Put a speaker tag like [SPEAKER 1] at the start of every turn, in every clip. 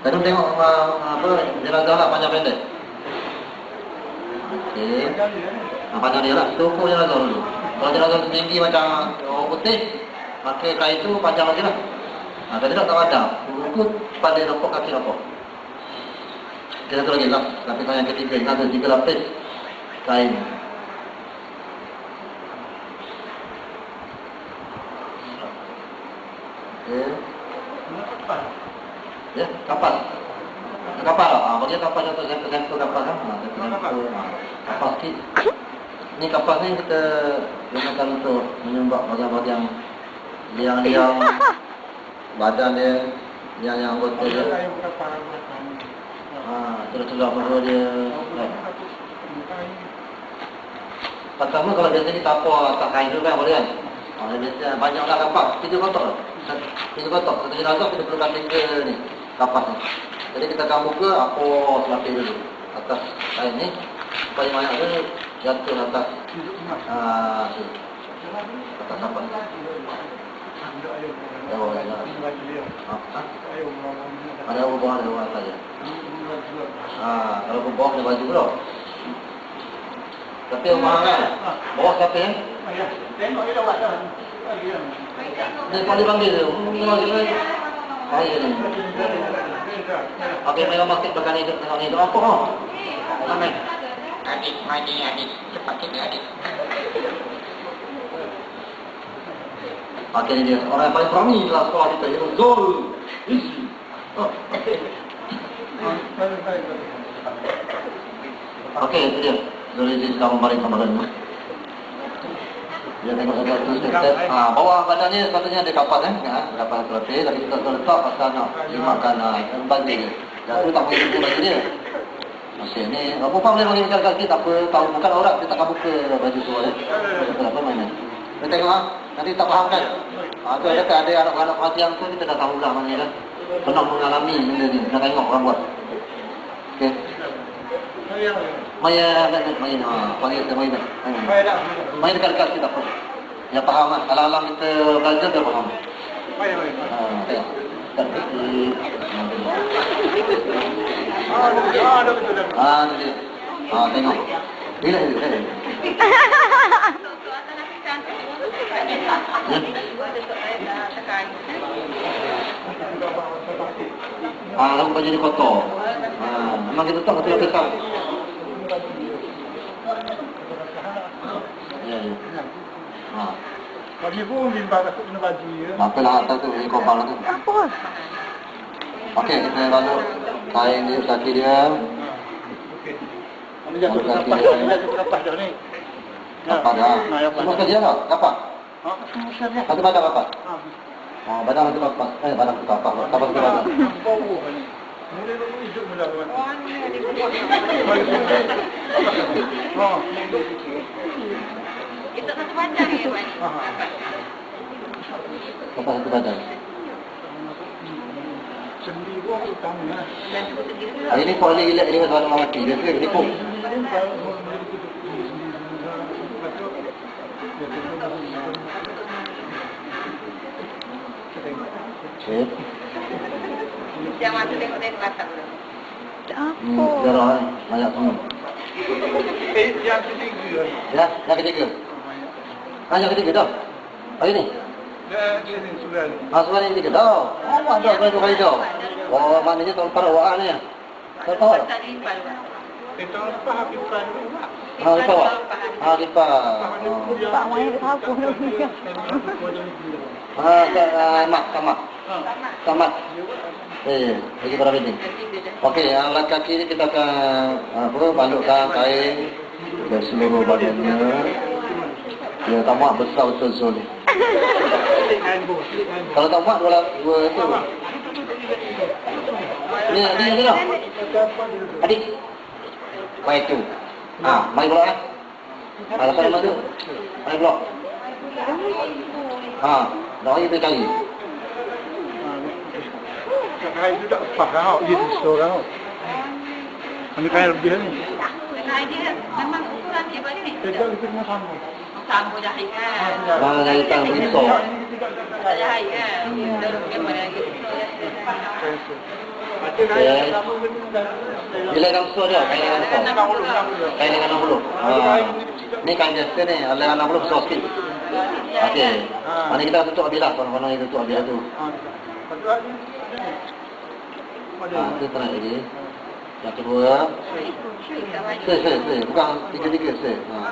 [SPEAKER 1] Tadi tengok apa jenazah lah panjang pendek. Okey. Panjang dia lah. Kita ukur jenazah dulu. Kalau jenazah tinggi macam orang putih, maka kain tu panjang lagi lah. Kalau tidak tak ada. Ukur pada rokok kaki rokok. Kita satu lagi lah. Lapisan yang ketiga. Ini ada 3 lapis kain. Okey. Ya, kapas. Kapas lah. Bagi kapas contoh satu kapas kan. Kapas sikit. Ni kapas ni kita gunakan untuk menyumbak bahagian-bahagian liang-liang badan dia, yang anggota dia. Celah-celah perut dia. Pertama kalau biasa kita apa atas kain dulu kan boleh kan? Kalau biasa banyaklah kapas, 3 kotak. 3 kotak. Satu jenazah kita perlukan 3 ni kapas ni. Jadi kita akan buka apa selapis dulu atas kain ni supaya banyak dia jatuh atas atas kapas. Ada ubah ada ubah saja. Kalau ubah ada baju pula. Tapi ubah kan? Bawah siapa ya?
[SPEAKER 2] Tengok dia lawat dah.
[SPEAKER 1] Dia paling panggil tu. Saya ni. Okey, mereka masuk belakang ni tengok ni. Apa oh? Ramai.
[SPEAKER 2] Adik, mandi adik. Cepat kita adik.
[SPEAKER 1] Okey, ni dia. Orang yang paling berani dalam sekolah kita. Iaitu Zul. Isi. Okey, itu dia. Zul Isi sedang membaring sama dengan dia tengok satu bawah badannya sepatutnya ada kapas kan? Kapas terlebih, tapi kita letak pasal nak limatkan baju dia. Jadi tak boleh buka baju dia. Okey, ni apa boleh bagi dekat kita tak apa, tahu bukan orang kita tak buka baju tu ya. Kita apa mainan. Kita tengok nanti tak faham kan? Tu ada anak-anak perhatian tu kita dah tahu lah mana kan. Pernah mengalami benda ni, dah tengok orang buat. Okey. Maya dekat-dekat kita pun. Ya faham lah. Kalau alam kita belajar dia faham. Tengok. Nanti. Tengok. Bila. Lalu baju ni kotor. Memang kita tahu betul kita. Ya.
[SPEAKER 3] Bagi pun limbah takut kena baju ya.
[SPEAKER 1] Mapalah atas tu ni kopang tu.
[SPEAKER 4] Apa?
[SPEAKER 1] Okey, kita lalu kain dia kaki dia.
[SPEAKER 3] Ini jatuh kapas dah ni.
[SPEAKER 1] Apa dah? Semua kerja tak? Kapas? Satu badan kapas? Badan satu kapas. Badan satu kapas. Kapas satu badan.
[SPEAKER 3] Mula dulu hidup mula kawan.
[SPEAKER 4] Itu satu badan ni, Wan.
[SPEAKER 1] Kapas satu badan.
[SPEAKER 3] Sendi pun utama.
[SPEAKER 1] Hari ni kau lagi elak dengan tuan mati. Dia kena nipu. Cik.
[SPEAKER 4] Jangan tu tengok belakang dulu.
[SPEAKER 1] Apa? Darah ni. Banyak semua.
[SPEAKER 3] Yang ketiga.
[SPEAKER 1] Ya, yang ketiga. Yang ketiga dah. Hari ni?
[SPEAKER 3] Dia ni surat ni.
[SPEAKER 1] Surat ni ketiga dah. Ada berapa kali dah? Maknanya tahun lepas awak ni. Tahun lepas awak?
[SPEAKER 3] Tahun lepas Hafifan dulu.
[SPEAKER 1] Lepas awak? Lepas.
[SPEAKER 4] Pak Wan dia tahu dulu.
[SPEAKER 1] Tamat. Lagi berapa ini? Okey, yang alat kaki ni kita akan balutkan kain ke seluruh badannya. Ya, tak muat besar betul-betul ni. Kalau tak muat dua tu. Ni dah. Adik. Baik tu. Mari pula eh. Lepas nama tu. Mari pula. Dah ini kali.
[SPEAKER 3] Kain tu tak pas kau, dia seorang kau. Ini kain lebih ni.
[SPEAKER 4] Kain dia memang ukuran dia bagi ni.
[SPEAKER 3] Kita kena sama.
[SPEAKER 4] Sama jahit kan.
[SPEAKER 1] Jahit kan besar.
[SPEAKER 4] Jahit kan. Dia memang lagi.
[SPEAKER 1] Bila langsung dia, kain langsung. Kain dengan 60. Ni kain biasa ni, dengan 60 besar sikit. Okey. Ni kita tutup habis lah, konon-konon kita tutup habis lah tu. Itu terang lagi. Yang kedua, bukan tiga-tiga,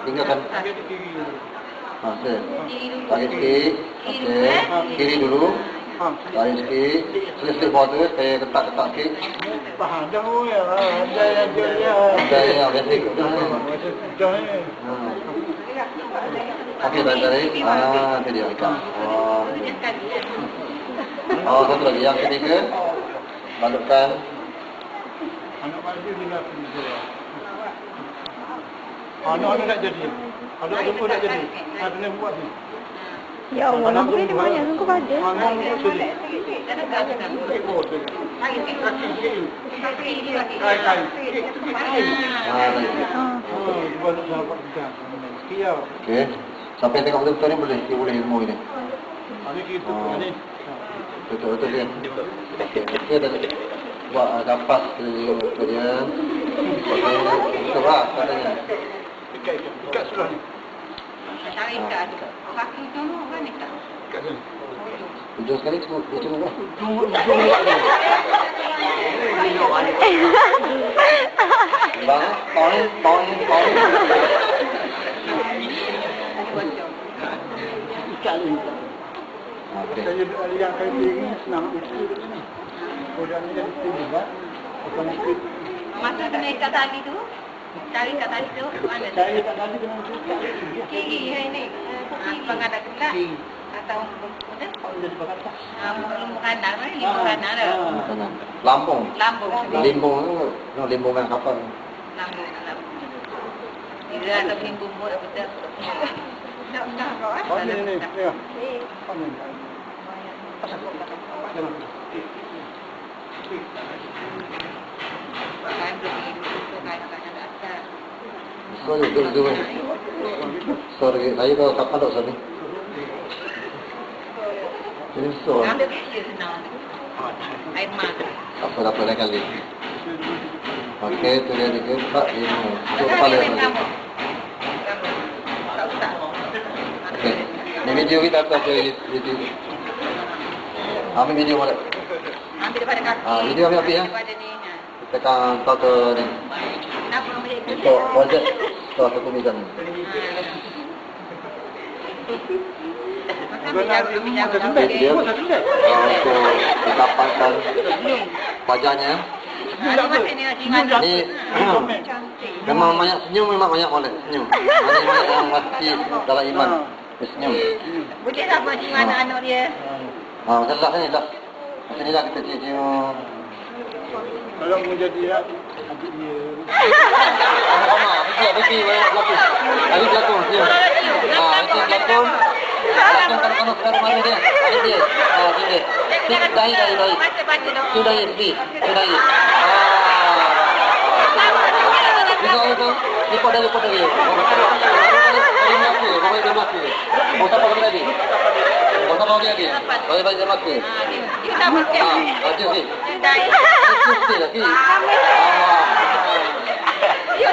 [SPEAKER 1] tinggalkan. Tarik sikit. Okey. Kiri dulu. Tarik sikit. Selesai bawah tu, saya ketak-ketak sikit.
[SPEAKER 3] Dah ya.
[SPEAKER 1] Dah ya, biasa ikut dah. Okey, tarik. Itu dia ikan. Satu lagi. Yang ketiga, balutkan.
[SPEAKER 3] Anak baju dia anak tak jadi. Anak pun tak jadi. Kena buat ni.
[SPEAKER 5] Ya Allah, nak beli di mana? Aku pada.
[SPEAKER 1] Okey. Sampai tengok betul-betul ni boleh. Dia boleh semua ini. Betul-betul dia. Okey, dah buat kapas dia. Betul lah katanya.
[SPEAKER 3] Ikat sebelah ni.
[SPEAKER 4] Cari ikat tu. Kaki tu kan ikat.
[SPEAKER 3] Ikat sini.
[SPEAKER 1] Hujung sekali cukup lah. Bang, tong.
[SPEAKER 3] Ikat ni.
[SPEAKER 1] Okey.
[SPEAKER 3] Saya yang kain ni senang itu. Kemudian ni jadi juga.
[SPEAKER 4] Masa kena ikat tali tu. Cari ikat tali tu. Mana?
[SPEAKER 3] Saya tak tadi kena ikat.
[SPEAKER 4] Kiri ni. Pengadap pula. Atau
[SPEAKER 3] Jadi berkata.
[SPEAKER 4] Limbung kanan lah. Limbung kanan dah.
[SPEAKER 1] Lambung.
[SPEAKER 4] Lambung.
[SPEAKER 1] Limbung kan kapal.
[SPEAKER 4] Lambung. Dia ada limbung buat betul. Dah kau ah.
[SPEAKER 3] Oh ni. Ya.
[SPEAKER 1] Dua. Sorry, saya kalau kapan tak sorry. Ini sorry.
[SPEAKER 4] Ambil kecil senang. Air mata.
[SPEAKER 1] Apa lain kali. Okey, tu dia 3, 4, 5. Tu kepala lagi. Okey. Ni video kita akan jadi YouTube. Ambil video boleh.
[SPEAKER 4] Ambil daripada kaki.
[SPEAKER 1] Video ambil ya.
[SPEAKER 4] Daripada ni.
[SPEAKER 1] Kita akan tahu ke ni.
[SPEAKER 4] Kenapa orang boleh ikut?
[SPEAKER 1] Untuk projek setelah satu minggu ni. Dia untuk didapatkan wajahnya. Ni memang banyak senyum, memang banyak boleh senyum. Ada banyak yang mati dalam iman. Dia senyum.
[SPEAKER 4] Boleh tak buat cium anak-anak dia?
[SPEAKER 1] Macam lah ni dah. Sini lah kita cium.
[SPEAKER 3] Kalau mau jadi ya, nanti dia.
[SPEAKER 1] Bagi berlakon. Hari berlakon senyum. Itu berlakon. Berlakon kan mana dia? Dia. Dia. Dahi. Sudah pergi. Itu. Lipat dari. Dari maki. Mau siapa lagi? Bagi dia maki.
[SPEAKER 4] Dia tak pakai.
[SPEAKER 1] Ada ni.
[SPEAKER 4] Dahi.
[SPEAKER 1] Itu lagi.
[SPEAKER 4] Dia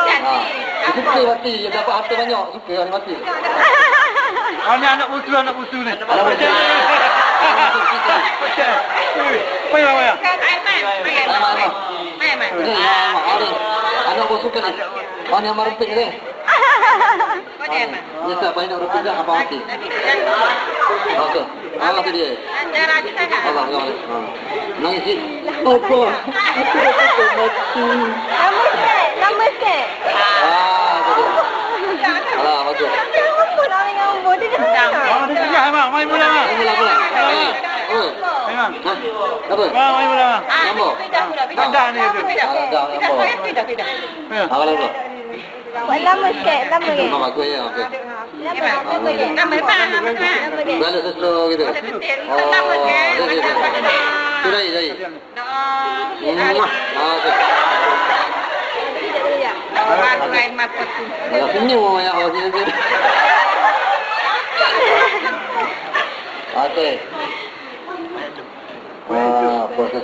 [SPEAKER 4] cantik.
[SPEAKER 1] Suka mati. Dia dapat harta banyak. Suka hari mati.
[SPEAKER 3] Ni anak busu ni. Payah.
[SPEAKER 4] Air
[SPEAKER 1] Anak bos suka ni. Mana yang marupik ni?
[SPEAKER 4] Kau dia apa?
[SPEAKER 1] Ni tak banyak rupik dah apa mati. Okey. Tu dia.
[SPEAKER 4] Cara aja sangat.
[SPEAKER 1] Allah. Nangis si. Apa?
[SPEAKER 5] Nama set.
[SPEAKER 1] Tu dia. Alah, bagus.
[SPEAKER 5] Apa nak dengan umur dia dah.
[SPEAKER 3] Dia tinggal abang, mai mula.
[SPEAKER 1] Mula. Oh.
[SPEAKER 3] Memang.
[SPEAKER 1] Apa?
[SPEAKER 3] Mai mula.
[SPEAKER 1] Nombor.
[SPEAKER 3] Dah ni tu.
[SPEAKER 1] Dah. Awal dulu.
[SPEAKER 5] Buat lama set, lama ke?
[SPEAKER 1] Mama aku ya, okey.
[SPEAKER 5] Lama ke?
[SPEAKER 4] Nama apa?
[SPEAKER 1] Balik sesuatu gitu.
[SPEAKER 4] Nama ke?
[SPEAKER 1] Tu dah. Okey.
[SPEAKER 4] Baru air mata tu.
[SPEAKER 1] Kalau senyum banyak orang sini. Okey. Proses